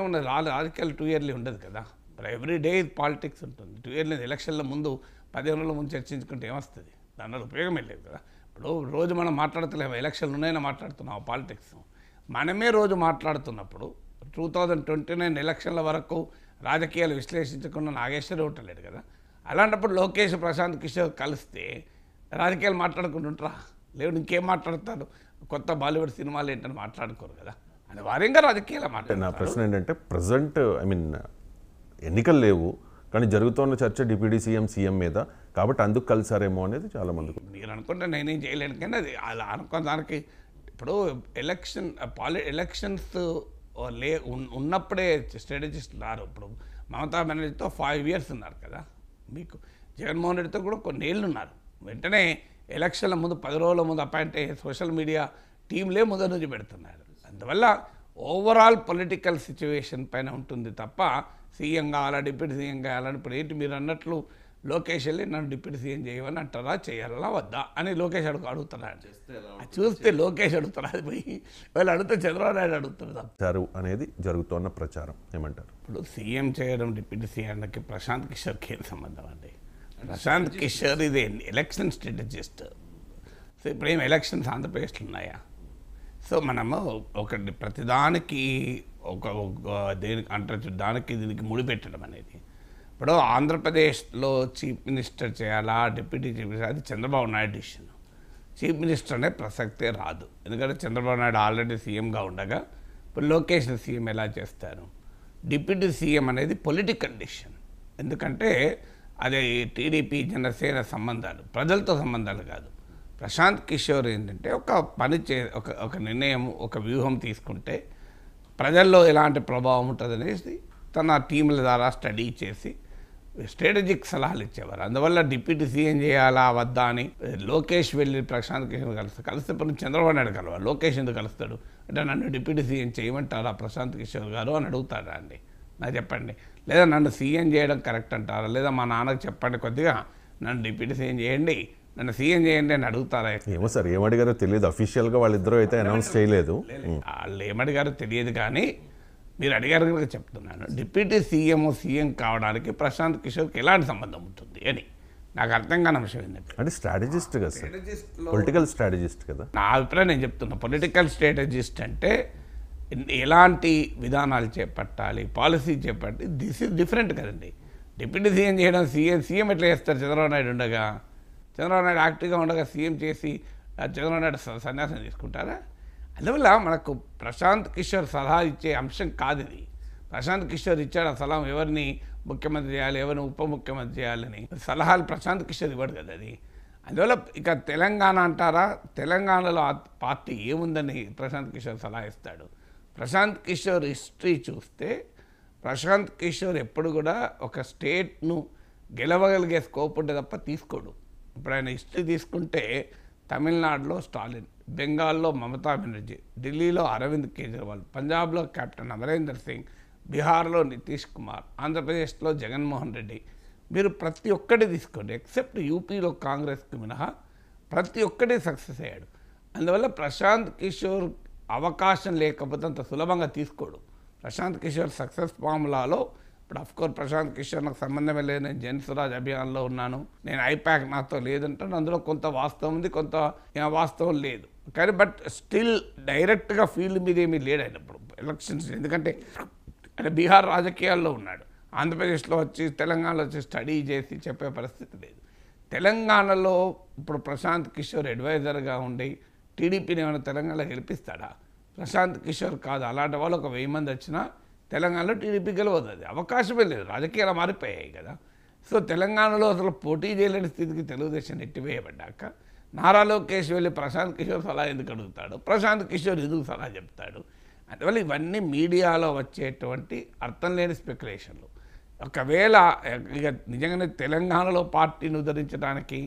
ఉన్నది రాజకీయాలు 2 ఇయర్లీ ఉండదు కదా. ఎవ్రీ డే పాలిటిక్స్ ఉంటుంది. 2 ఇయర్లీ ఎలక్షన్ల ముందు 15 రోజుల ముందు చర్చించుకుంటే ఏమొస్తుంది? దానివల్ల ఉపయోగమే లేదు కదా. ఇప్పుడు రోజు మనం మాట్లాడతలేము, ఎలక్షన్లు ఉన్నాయని మాట్లాడుతున్నాం పాలిటిక్స్. మనమే రోజు మాట్లాడుతున్నప్పుడు 2029 ఎలక్షన్ల వరకు రాజకీయాలు విశ్లేషించకుండా నాగేశ్వరి ఉండలేడు కదా. అలాంటప్పుడు లోకేష్ ప్రశాంత్ కిషోర్ కలిస్తే రాజకీయాలు మాట్లాడుకుంటుంటారా? లేదు ఇంకేం మాట్లాడతారు? కొత్త బాలీవుడ్ సినిమాలు ఏంటని మాట్లాడుకోరు కదా. అనివార్యంగా రాజకీయాలు నా మాట్లాడతారు. ప్రశ్న ఏంటంటే ప్రజెంట్ ఎన్నికలు లేవు కానీ జరుగుతున్న చర్చ డిప్యూటీ సీఎం మీద, కాబట్టి అందుకు కలిసారేమో అనేది చాలా మందికి. మీరు అనుకుంటే నేనేం చేయలేను, కానీ అది అలా అనుకున్న దానికి ఇప్పుడు ఎలక్షన్స్ ఉన్నప్పుడే స్ట్రాటజిస్టులు రారు. ఇప్పుడు మమతా బెనర్జీతో 5 years ఉన్నారు కదా. మీకు జగన్మోహన్ రెడ్డితో కూడా కొన్ని ఏళ్ళు ఉన్నారు. వెంటనే ఎలక్షన్ల ముందు 10 రోజుల ముందు అపాయింట్ అయ్యే సోషల్ మీడియా టీంలే ముందు నుంచి పెడుతున్నారు. అందువల్ల ఓవరాల్ పొలిటికల్ సిచ్యువేషన్ పైన ఉంటుంది తప్ప సీఎం కావాలా డిప్యూటీ సీఎం కావాలని ఇప్పుడు ఏంటి మీరు అన్నట్లు లోకేష్ వెళ్ళి నన్ను డిప్యూటీ సీఎం చేయమని అంటారా, చేయాలా వద్దా అని లోకేష్ అడుగుతున్నాడు. చూస్తే లోకేష్ అడుగుతారు, అది పోయి వాళ్ళు అడిగితే చంద్రబాబు నాయుడు అడుగుతారు అనేది జరుగుతున్న ప్రచారం ఏమంటారు? ఇప్పుడు సీఎం చేయడం డిప్యూటీ సీఎంకి ప్రశాంత్ కిషోర్కి ఏం సంబంధం అండి? ప్రశాంత్ కిషోర్ ఇది ఎలక్షన్ స్ట్రాటజిస్ట్. సో ఇప్పుడు ఏం ఎలక్షన్స్ ఆంధ్రప్రదేశ్లో ఉన్నాయా? సో మనము ఒకటి ప్రతిదానికి ఒక దేనికి అంటారు, దానికి దీనికి ముడిపెట్టడం అనేది. ఇప్పుడు ఆంధ్రప్రదేశ్లో చీఫ్ మినిస్టర్ చేయాలా డిప్యూటీ చీఫ్ మినిస్టర్, అది Chandrababu Naidu decision. Chief minister అనే ప్రసక్తే రాదు. ఎందుకంటే చంద్రబాబు నాయుడు ఆల్రెడీ సీఎంగా ఉండగా ఇప్పుడు లోకేష్ సీఎం ఎలా చేస్తారు? డిప్యూటీ సీఎం అనేది పొలిటికల్ డిసిషన్. ఎందుకంటే అది టీడీపీ జనసేన సంబంధాలు, ప్రజలతో సంబంధాలు కాదు. ప్రశాంత్ కిషోర్ ఏంటంటే ఒక నిర్ణయం, ఒక వ్యూహం తీసుకుంటే ప్రజల్లో ఎలాంటి ప్రభావం ఉంటుందనేసి తన టీంల ద్వారా స్టడీ చేసి స్ట్రాటజిక్ సలహాలు ఇచ్చేవారు. అందువల్ల డిప్యూటీ సీఎం చేయాలా వద్దా అని లోకేష్ వెళ్ళి ప్రశాంత్ కిషోర్ కలిస్తే ఇప్పుడు చంద్రబాబు నాయుడు కలవాలి. లోకేష్ ఎందుకు కలుస్తాడు అంటే నన్ను డిప్యూటీ సీఎం చేయమంటారా ప్రశాంత్ కిషోర్ గారు అని అడుగుతారా అండి? నాకు చెప్పండి. లేదా నన్ను సీఎం చేయడం కరెక్ట్ అంటారా? లేదా మా నాన్నకు చెప్పండి కొద్దిగా నన్ను డిప్యూటీ సీఎం చేయండి, నన్ను సీఎం చేయండి అని అడుగుతారా? ఏమో సార్, ఏమడిగారో తెలియదు. అఫీషియల్గా వాళ్ళిద్దరూ అయితే అనౌన్స్ చేయలేదు. వాళ్ళు ఏమడిగారో తెలియదు, కానీ మీరు అడిగారు కనుక చెప్తున్నాను. డిప్యూటీ సీఎం కావడానికి ప్రశాంత్ కిషోర్కి ఎలాంటి సంబంధం ఉంటుంది అని నాకు అర్థం కాని అంశం ఏంటంటే, అంటే స్ట్రాటజిస్ట్ కదా సార్, పొలిటికల్ స్ట్రాటజిస్ట్ కదా. నా అభిప్రాయం నేను చెప్తున్నా. పొలిటికల్ స్ట్రాటజిస్ట్ అంటే ఎలాంటి విధానాలు చేపట్టాలి, పాలసీ చేపట్టి, దిస్ ఈజ్ డిఫరెంట్ కదండి. డిప్యూటీ సీఎం చేయడం సీఎం ఎట్లా చేస్తారు? చంద్రబాబు నాయుడు ఉండగా, చంద్రబాబు నాయుడు యాక్టివ్గా ఉండగా సీఎం చేసి చంద్రబాబు నాయుడు సన్యాసం తీసుకుంటారా? అందువల్ల మనకు ప్రశాంత్ కిషోర్ సలహా ఇచ్చే అంశం కాదు ఇది. ప్రశాంత్ కిషోర్ ఇచ్చాడు ఆ సలహా, ఎవరిని ముఖ్యమంత్రి చేయాలి, ఎవరిని ఉప ముఖ్యమంత్రి చేయాలని సలహాలు ప్రశాంత్ కిషోర్ ఇవ్వడు కదా అది. అందువల్ల ఇక తెలంగాణ అంటారా, తెలంగాణలో ఆ పార్టీ ఏముందని ప్రశాంత్ కిషోర్ సలహా ఇస్తాడు? ప్రశాంత్ కిషోర్ హిస్టరీ చూస్తే ప్రశాంత్ కిషోర్ ఎప్పుడు కూడా ఒక స్టేట్ను గెలవగలిగే స్కోప్ ఉంటే తప్ప తీసుకోడు. ఇప్పుడు ఆయన హిస్టరీ తీసుకుంటే తమిళనాడులో స్టాలిన్, బెంగాల్లో మమతా బెనర్జీ, ఢిల్లీలో అరవింద్ కేజ్రీవాల్, పంజాబ్లో కెప్టెన్ అమరేందర్ సింగ్, బీహార్లో నితీష్ కుమార్, ఆంధ్రప్రదేశ్లో జగన్మోహన్ రెడ్డి. మీరు ప్రతి ఒక్కటి తీసుకోండి, ఎక్సెప్ట్ యూపీలో కాంగ్రెస్కి మినహా ప్రతి ఒక్కటి సక్సెస్ అయ్యాడు. అందువల్ల ప్రశాంత్ కిషోర్ అవకాశం లేకపోతే అంత సులభంగా తీసుకోడు. ప్రశాంత్ కిషోర్ సక్సెస్ ఫార్ములాలో ఇప్పుడు అఫ్కోర్స్ ప్రశాంత్ కిషోర్ నాకు సంబంధమే లేదు, నేను జన్ స్వరాజ్ అభియాన్లో ఉన్నాను, నేను ఐపాక్ నాతో లేదంటాను. అందులో కొంత వాస్తవం ఉంది, కొంత వాస్తవం లేదు. కానీ బట్ స్టిల్ డైరెక్ట్గా ఫీల్డ్ మీద ఏమీ లేడు ఆయన ఇప్పుడు ఎలక్షన్స్. ఎందుకంటే ఆయన బీహార్ రాజకీయాల్లో ఉన్నాడు. ఆంధ్రప్రదేశ్లో వచ్చి తెలంగాణలో వచ్చి స్టడీ చేసి చెప్పే పరిస్థితి లేదు. తెలంగాణలో ఇప్పుడు ప్రశాంత్ కిషోర్ అడ్వైజర్గా ఉండి టీడీపీని ఏమైనా తెలంగాణలో గెలిపిస్తాడా? ప్రశాంత్ కిషోర్ కాదు. అలాంటి వాళ్ళు ఒక 1000 మంది వచ్చినా తెలంగాణలో టీడీపీ గెలవదు. అది అవకాశమే లేదు, రాజకీయాలు మారిపోయాయి కదా. సో తెలంగాణలో అసలు పోటీ చేయలేని స్థితికి తెలుగుదేశం నెట్టివేయబడ్డాక నారా లోకేష్ వెళ్ళి ప్రశాంత్ కిషోర్ సలహా ఎందుకు అడుగుతాడు? ప్రశాంత్ కిషోర్ ఎందుకు సలహా చెప్తాడు? అందువల్ల ఇవన్నీ మీడియాలో వచ్చేటువంటి అర్థం లేని స్పెక్యులేషన్లు. ఒకవేళ ఇక నిజంగానే తెలంగాణలో పార్టీని ఉద్ధరించడానికి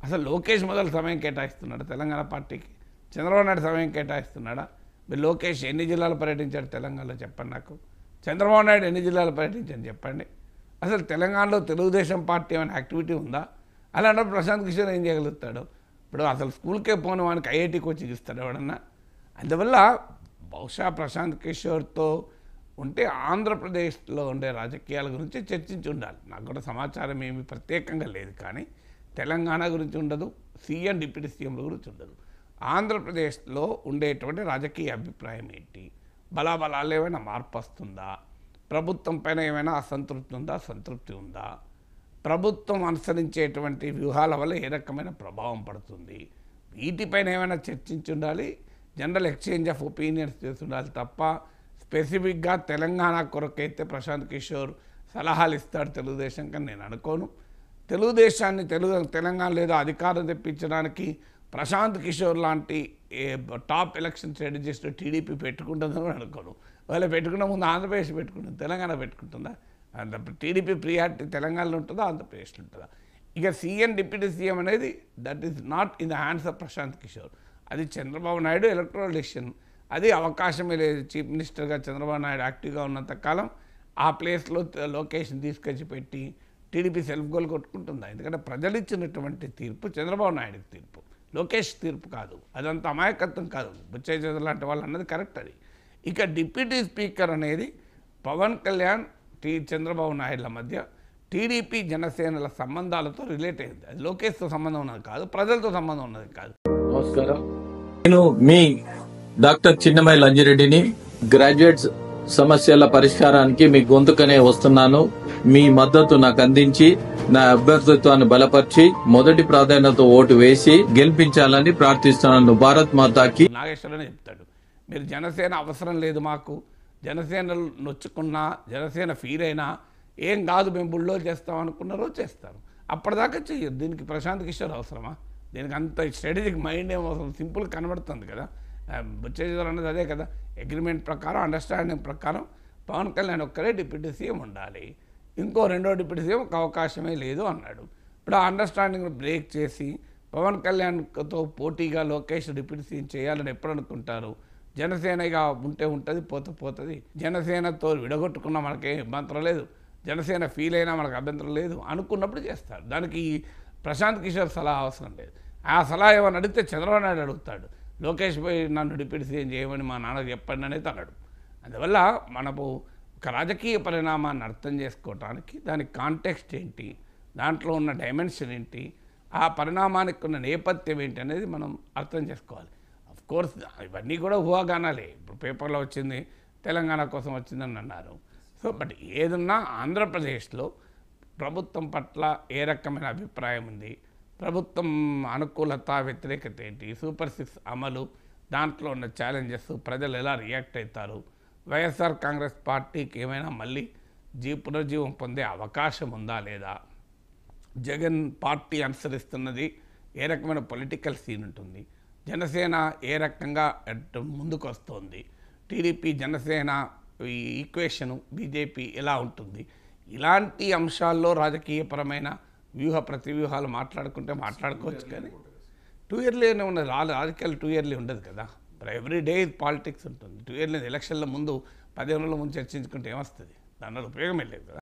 అసలు లోకేష్ మొదలు సమయం కేటాయిస్తున్నాడు తెలంగాణ పార్టీకి? చంద్రబాబు నాయుడు సమయం కేటాయిస్తున్నాడా? మీరు లోకేష్ ఎన్ని జిల్లాలు పర్యటించాడు తెలంగాణలో చెప్పండి నాకు. చంద్రబాబు నాయుడు ఎన్ని జిల్లాలు పర్యటించాడు చెప్పండి. అసలు తెలంగాణలో తెలుగుదేశం పార్టీ ఏమైనా యాక్టివిటీ ఉందా? అలాంటప్పుడు ప్రశాంత్ కిషోర్ ఏం చేయగలుగుతాడు? ఇప్పుడు అసలు స్కూల్కే పోని వానికి ఐఐటి కోచింగ్ ఇస్తాడు ఎవడన్నా? అందువల్ల బహుశా ప్రశాంత్ కిషోర్తో ఉంటే ఆంధ్రప్రదేశ్లో ఉండే రాజకీయాల గురించి చర్చించి ఉండాలి. నాకు కూడా సమాచారం ఏమీ ప్రత్యేకంగా లేదు, కానీ తెలంగాణ గురించి ఉండదు, సీఎం డిప్యూటీ సీఎంల గురించి ఉండదు. ఆంధ్రప్రదేశ్లో ఉండేటువంటి రాజకీయ అభిప్రాయం ఏంటి, బలాబలాలు ఏమైనా మార్పు వస్తుందా, ప్రభుత్వం పైన ఏమైనా అసంతృప్తి ఉందా, సంతృప్తి ఉందా, ప్రభుత్వం అనుసరించేటువంటి వ్యూహాల వల్ల ఏ రకమైన ప్రభావం పడుతుంది, వీటిపైన ఏమైనా చర్చించి ఉండాలి. జనరల్ ఎక్స్చేంజ్ ఆఫ్ ఒపీనియన్స్ చేసి ఉండాలి తప్ప స్పెసిఫిక్గా తెలంగాణ కొరకైతే ప్రశాంత్ కిషోర్ సలహాలు ఇస్తాడు తెలుగుదేశం కానీ నేను అనుకోను. తెలుగుదేశాన్ని తెలంగాణ లేదా అధికారం తెప్పించడానికి ప్రశాంత్ కిషోర్ లాంటి టాప్ ఎలక్షన్ స్ట్రాటజిస్ట్ టీడీపీ పెట్టుకుంటుందని అనుకోను. వాళ్ళు పెట్టుకున్న ముందు ఆంధ్రప్రదేశ్ పెట్టుకుంటుంది, తెలంగాణ పెట్టుకుంటుందా? టీడీపీ ప్రియారిటీ తెలంగాణలో ఉంటుందా, ఆంధ్రప్రదేశ్లో ఉంటుందా? ఇక సీఎం డిప్యూటీ సీఎం అనేది that is not in the hands of Prashant Kishor. అది చంద్రబాబు నాయుడు ఎలక్టరల్ డెసిషన్. అది అవకాశమే లేదు. చీఫ్ మినిస్టర్గా చంద్రబాబు నాయుడు యాక్టివ్గా ఉన్నంత కాలం ఆ ప్లేస్లో లొకేషన్ తీసుకొచ్చి పెట్టి టీడీపీ సెల్ఫ్ గోల్ కొట్టుకుంటుందా? ఎందుకంటే ప్రజలు ఇచ్చినటువంటి తీర్పు చంద్రబాబు నాయుడుకి తీర్పు, లోకేష్ తీర్పు కాదు. అదంత అమాయకత్వం కాదు. బుచ్చయ్య చౌదరి లాంటి వాళ్ళు అన్నది కరెక్ట్. అది ఇక డిప్యూటీ స్పీకర్ అనేది పవన్ కళ్యాణ్ చంద్రబాబు నాయుడుల మధ్య టీడీపీ జనసేనల సంబంధాలతో రిలేట్ అయింది. అది లోకేష్తో సంబంధం ఉన్నది కాదు, ప్రజలతో సంబంధం ఉన్నది కాదు. నమస్కారం, నేను మీ డాక్టర్ చిన్నమై లంజిరెడ్డిని. గ్రాడ్యుయేట్స్ సమస్యల పరిష్కారానికి మీ గొంతుకనే వస్తున్నాను. మీ మద్దతు నాకు అందించి నా అభ్యర్థిత్వాన్ని బలపరిచి మొదటి ప్రాధాన్యత ఓటు వేసి గెలిపించాలని ప్రార్థిస్తున్నాను. భారత్ మాతాకి. నాగేశ్వరనే చెప్తాడు, మీరు జనసేన అవసరం లేదు మాకు, జనసేన నొచ్చుకున్నా జనసేన ఫీల్ అయినా ఏం కాదు, మేము బుల్లో చేస్తాం అనుకున్నారో చేస్తారు. అప్పటిదాకా చెయ్యదు. దీనికి ప్రశాంత్ కిషోర్ అవసరమా? దీనికి అంత స్ట్రాటజిక్ మైండ్ ఏం అవసరం? సింపుల్ కనబడుతుంది కదా. బుచ్చయ్య అన్నది అదే కదా. అగ్రిమెంట్ ప్రకారం, అండర్స్టాండింగ్ ప్రకారం పవన్ కళ్యాణ్ ఒక్కరే డిప్యూటీ సీఎం ఉండాలి, ఇంకో రెండో డిప్యూటీ సీఎం ఒక అవకాశమే లేదు అన్నాడు. ఇప్పుడు ఆ అండర్స్టాండింగ్ బ్రేక్ చేసి పవన్ కళ్యాణ్తో పోటీగా లోకేష్ డిప్యూటీ సీఎం చేయాలని ఎప్పుడు అనుకుంటారు? జనసేనగా ఉంటే ఉంటుంది, పోతుంది. జనసేనతో విడగొట్టుకున్నా మనకేం అభ్యంతరం లేదు, జనసేన ఫీల్ అయినా మనకు అభ్యంతరం లేదు అనుకున్నప్పుడు చేస్తారు. దానికి ప్రశాంత్ కిషోర్ సలహా అవసరం లేదు. ఆ సలహా ఏమని అడిగితే చంద్రబాబు నాయుడు అడుగుతాడు, లోకేష్ పోయి నన్ను డిప్యూటీ సీఎం చేయమని మా నాన్నకు చెప్పండి అనేది అన్నాడు. అందువల్ల మనకు ఒక రాజకీయ పరిణామాన్ని అర్థం చేసుకోవటానికి దాని కాంటెక్స్ట్ ఏంటి, దాంట్లో ఉన్న డైమెన్షన్ ఏంటి, ఆ పరిణామానికి ఉన్న నేపథ్యం ఏంటి అనేది మనం అర్థం చేసుకోవాలి. కోర్స్ ఇవన్నీ కూడా ఊహాగానాలే. ఇప్పుడు పేపర్లో వచ్చింది తెలంగాణ కోసం వచ్చిందని అన్నారు. సో బట్ ఏదన్నా ఆంధ్రప్రదేశ్లో ప్రభుత్వం పట్ల ఏ రకమైన అభిప్రాయం ఉంది, ప్రభుత్వం అనుకూలత వ్యతిరేకత ఏంటి, సూపర్ 6 అమలు, దాంట్లో ఉన్న ఛాలెంజెస్, ప్రజలు ఎలా రియాక్ట్ అవుతారు, వైఎస్ఆర్ కాంగ్రెస్ పార్టీకి ఏమైనా మళ్ళీ పునర్జీవం పొందే అవకాశం ఉందా లేదా, జగన్ పార్టీ అనుసరిస్తున్నది ఏ రకమైన పొలిటికల్ సీన్ ఉంటుంది, జనసేన ఏ రకంగా ముందుకు వస్తుంది, టీడీపీ జనసేన ఈ ఈక్వేషను బీజేపీ ఎలా ఉంటుంది, ఇలాంటి అంశాల్లో రాజకీయపరమైన ప్రతివ్యూహాలు మాట్లాడుకోవచ్చు. కానీ 2 ఇయర్లీనే ఉన్నది. రాజకీయాలు 2 ఇయర్లీ ఉండదు కదా. ఎవ్రీ డే పాలిటిక్స్ ఉంటుంది. 2 ఇయర్లీ ఎలక్షన్ల ముందు 10 రోజుల ముందు చర్చించుకుంటే ఏమొస్తుంది? దానివల్ల ఉపయోగమే లేదు కదా.